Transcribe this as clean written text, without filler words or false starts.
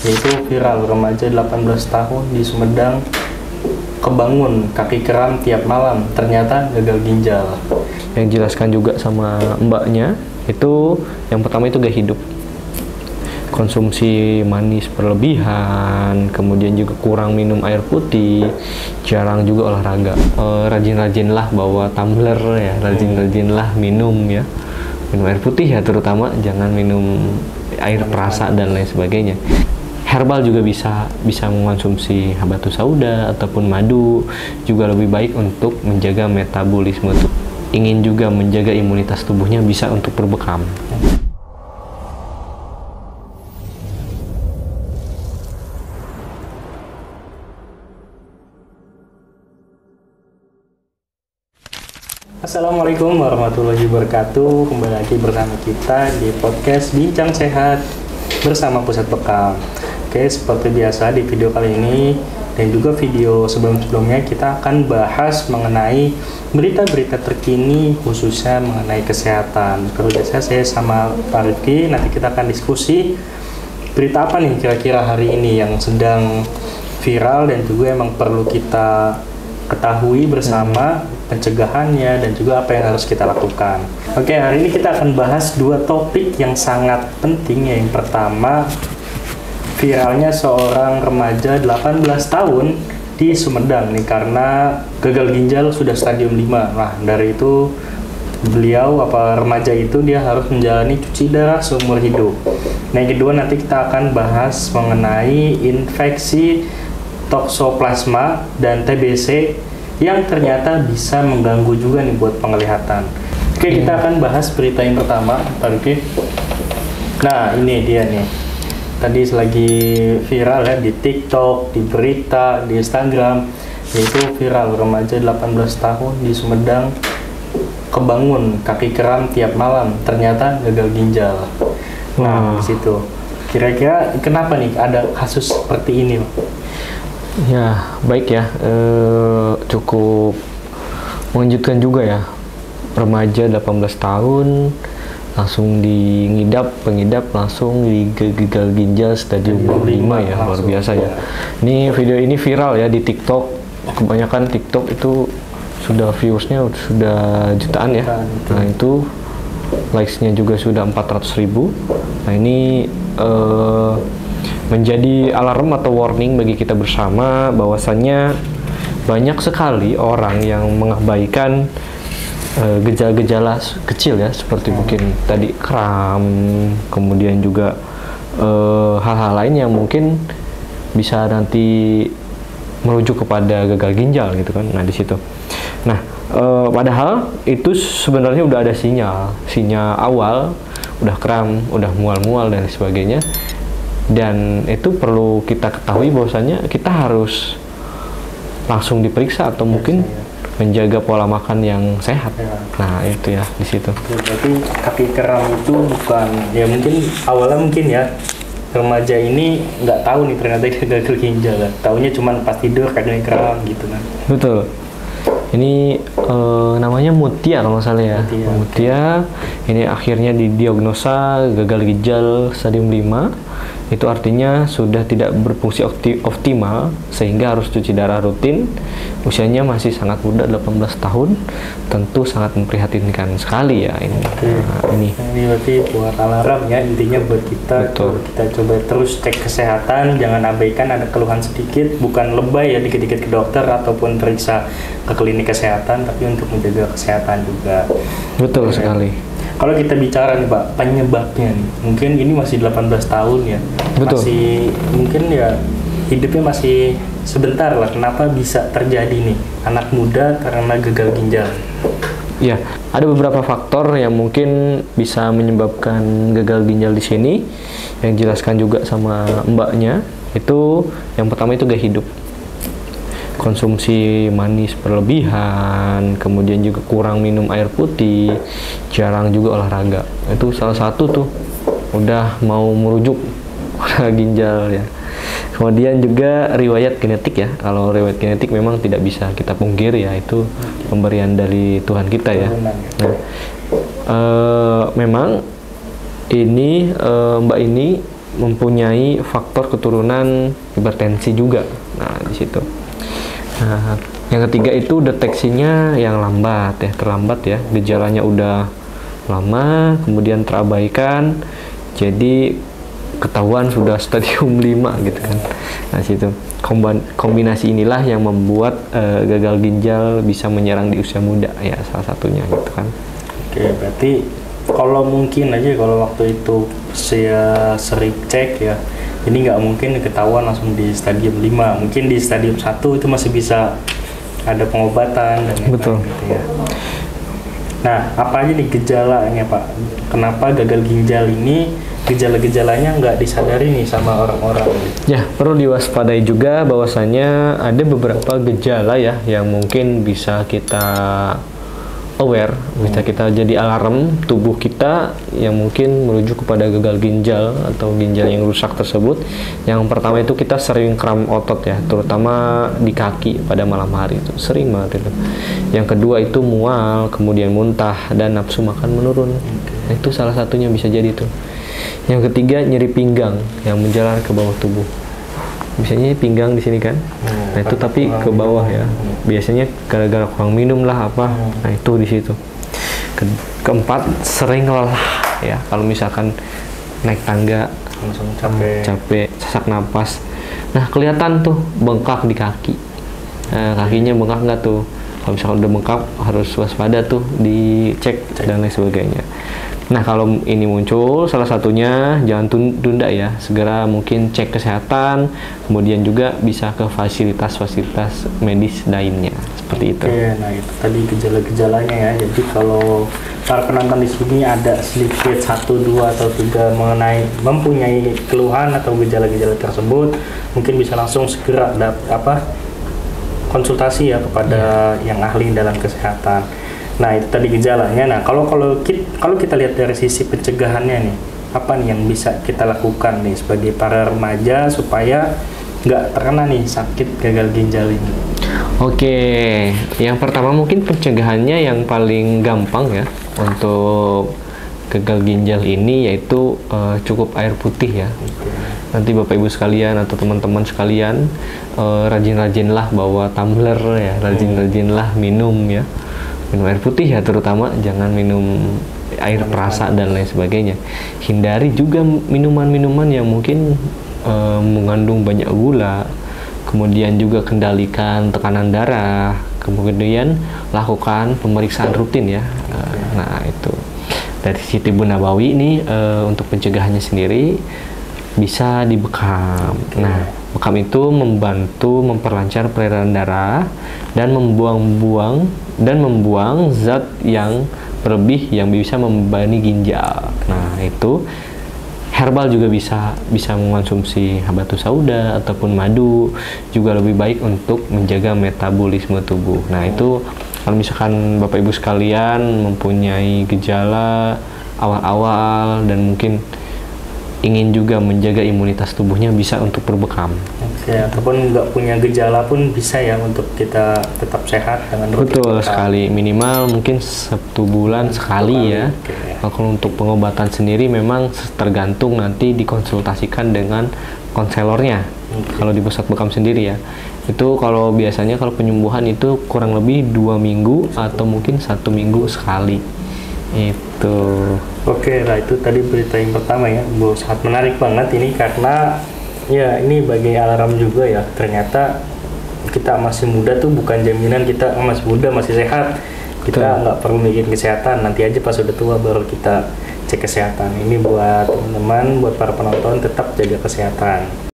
yaitu viral remaja 18 tahun di Sumedang kebangun kaki kram tiap malam, ternyata gagal ginjal. Yang dijelaskan juga sama mbaknya itu yang pertama itu gaya hidup, konsumsi manis berlebihan, kemudian juga kurang minum air putih, jarang juga olahraga. Rajin-rajinlah bawa tumbler ya, rajin-rajinlah minum ya, minum air putih ya terutama, jangan minum air perasa dan lain sebagainya. Herbal juga bisa mengonsumsi habatus sauda ataupun madu, juga lebih baik untuk menjaga metabolisme tubuh. Ingin juga menjaga imunitas tubuhnya bisa untuk berbekam. Assalamualaikum warahmatullahi wabarakatuh. Kembali lagi bersama kita di podcast Bincang Sehat bersama Pusat Bekam. Oke, seperti biasa di video kali ini dan juga video sebelum-sebelumnya kita akan bahas mengenai berita-berita terkini khususnya mengenai kesehatan. Seperti biasa saya sama Pak Rifki, nanti kita akan diskusi berita apa nih kira-kira hari ini yang sedang viral dan juga emang perlu kita ketahui bersama pencegahannya dan juga apa yang harus kita lakukan. Oke, hari ini kita akan bahas dua topik yang sangat penting. Yang pertama, viralnya seorang remaja 18 tahun di Sumedang nih karena gagal ginjal sudah stadium 5. Nah, dari itu beliau remaja itu dia harus menjalani cuci darah seumur hidup. Nah, yang kedua nanti kita akan bahas mengenai infeksi toksoplasma dan TBC yang ternyata bisa mengganggu juga nih buat penglihatan. Oke, kita akan bahas berita yang pertama, Pak Rifki. Nah, ini dia nih. Tadi lagi viral ya di TikTok, di berita, di Instagram, yaitu viral remaja 18 tahun di Sumedang kebangun kaki kram tiap malam, ternyata gagal ginjal. Nah, di situ. Kira-kira kenapa nih ada kasus seperti ini, Pak? Ya, baik ya, cukup mengejutkan juga ya, remaja 18 tahun langsung pengidap langsung di gagal ginjal stadium 5 ya, luar biasa ya. Ini video ini viral ya di TikTok, kebanyakan TikTok itu sudah viewersnya sudah jutaan ya. Nah itu likes-nya juga sudah 400.000. Nah ini menjadi alarm atau warning bagi kita bersama bahwasannya banyak sekali orang yang mengabaikan gejala-gejala kecil ya, seperti mungkin tadi kram, kemudian juga hal-hal lain yang mungkin bisa nanti merujuk kepada gagal ginjal gitu kan. Nah di situ. Nah padahal itu sebenarnya udah ada sinyal awal, udah kram, udah mual-mual dan sebagainya. Dan itu perlu kita ketahui bahwasanya kita harus langsung diperiksa atau mungkin menjaga pola makan yang sehat. Nah itu ya di situ. Berarti kaki kram itu bukan ya, mungkin awalnya mungkin ya remaja ini nggak tahu nih ternyata gagal ginjal. Taunya cuma pas tidur kaki kram gitu kan. Betul. Ini namanya Mutia kalau nggak salah ya. Mutia ini akhirnya didiagnosa gagal ginjal stadium 5. Itu artinya sudah tidak berfungsi optimal sehingga harus cuci darah rutin. Usianya masih sangat muda, 18 tahun. Tentu sangat memprihatinkan sekali ya ini. Nah, ini berarti buat alarm ya, intinya buat kita. Betul. Kita coba terus cek kesehatan, jangan abaikan ada keluhan sedikit, bukan lebay ya dikit-dikit ke dokter ataupun periksa ke klinik kesehatan, tapi untuk menjaga kesehatan juga. Betul sekali. Kalau kita bicara nih Pak, penyebabnya nih, mungkin ini masih 18 tahun ya. Betul. Masih mungkin ya hidupnya masih sebentar lah. Kenapa bisa terjadi nih anak muda karena gagal ginjal? Ya, ada beberapa faktor yang mungkin bisa menyebabkan gagal ginjal di sini. Yang dijelaskan juga sama mbaknya, itu yang pertama itu gaya hidup. Konsumsi manis berlebihan, kemudian juga kurang minum air putih, jarang juga olahraga. Itu salah satu tuh udah mau merujuk ginjal ya. Kemudian juga riwayat genetik ya. Kalau riwayat genetik memang tidak bisa kita pungkiri ya, itu pemberian dari Tuhan kita ya. Nah, memang ini mbak ini mempunyai faktor keturunan hipertensi juga. Nah, di situ. Nah, yang ketiga itu deteksinya yang lambat ya, terlambat ya. Gejalanya udah lama, kemudian terabaikan, jadi ketahuan sudah stadium 5 gitu kan. Nah, situ kombinasi inilah yang membuat gagal ginjal bisa menyerang di usia muda ya, salah satunya gitu kan. Oke, berarti kalau mungkin aja kalau waktu itu saya sering cek ya, ini nggak mungkin ketahuan langsung di stadium 5, mungkin di stadium 1 itu masih bisa ada pengobatan dan betul gitu ya. Nah, apa aja nih gejalanya Pak? Kenapa gagal ginjal ini gejala-gejalanya nggak disadari nih sama orang-orang? Ya, perlu diwaspadai juga bahwasanya ada beberapa gejala ya yang mungkin bisa kita aware, bisa kita jadi alarm tubuh kita yang mungkin merujuk kepada gagal ginjal atau ginjal yang rusak tersebut. Yang pertama itu kita sering kram otot ya, terutama di kaki pada malam hari itu sering banget itu. Yang kedua itu mual, kemudian muntah dan nafsu makan menurun. Nah, itu salah satunya bisa jadi tuh. Yang ketiga nyeri pinggang yang menjalar ke bawah tubuh. Biasanya pinggang di sini kan, nah itu tapi ke bawah ya. Biasanya gara-gara kurang minum lah apa. Nah itu di situ. Keempat sering lelah ya. Kalau misalkan naik tangga Langsung capek, sesak napas. Nah kelihatan tuh bengkak di kaki. Nah, kakinya bengkak nggak tuh? Kalau misalkan udah bengkak harus waspada tuh, dicek dan lain sebagainya. Nah, kalau ini muncul, salah satunya jangan tunda ya, segera mungkin cek kesehatan, kemudian juga bisa ke fasilitas-fasilitas medis lainnya, seperti itu. Oke, nah itu tadi gejala-gejalanya ya. Jadi kalau para penonton di sini ada sedikit 1, 2 atau 3 mempunyai keluhan atau gejala-gejala tersebut, mungkin bisa langsung segera konsultasi ya kepada yang ahli dalam kesehatan. Nah itu tadi gejalanya. Nah kalau kita lihat dari sisi pencegahannya nih, apa nih yang bisa kita lakukan nih sebagai para remaja supaya nggak terkena nih sakit gagal ginjal ini? Oke, yang pertama mungkin pencegahannya yang paling gampang ya untuk gagal ginjal ini yaitu cukup air putih ya. Nanti Bapak Ibu sekalian atau teman-teman sekalian rajin-rajinlah bawa tumbler ya, rajin-rajinlah minum ya. Minum air putih ya, terutama jangan minum air perasa dan lain sebagainya. Hindari juga minuman-minuman yang mungkin mengandung banyak gula. Kemudian juga kendalikan tekanan darah. Kemudian lakukan pemeriksaan rutin ya. Nah itu dari sisi Tibbun Nabawi ini untuk pencegahannya sendiri bisa dibekam. Nah bekam itu membantu memperlancar peredaran darah dan membuang zat yang berlebih yang bisa membebani ginjal. Nah itu herbal juga bisa mengonsumsi habatus sauda ataupun madu, juga lebih baik untuk menjaga metabolisme tubuh. Nah itu kalau misalkan Bapak Ibu sekalian mempunyai gejala awal-awal dan mungkin ingin juga menjaga imunitas tubuhnya, bisa untuk berbekam. Oke, ataupun nggak punya gejala pun bisa ya untuk kita tetap sehat dengan rutin. Betul sekali, minimal mungkin 1 bulan sekali ya. Kalau untuk pengobatan sendiri memang tergantung nanti dikonsultasikan dengan konselornya. Kalau di pusat bekam sendiri ya, itu kalau biasanya kalau penyembuhan itu kurang lebih 2 minggu atau mungkin 1 minggu sekali. Itu. Oke, nah itu tadi berita yang pertama ya, Bu, sangat menarik banget ini karena ya ini bagi alarm juga ya. Ternyata kita masih muda tuh bukan jaminan kita masih muda masih sehat. Kita nggak perlu mikirin kesehatan, nanti aja pas udah tua baru kita cek kesehatan. Ini buat teman-teman, buat para penonton tetap jaga kesehatan.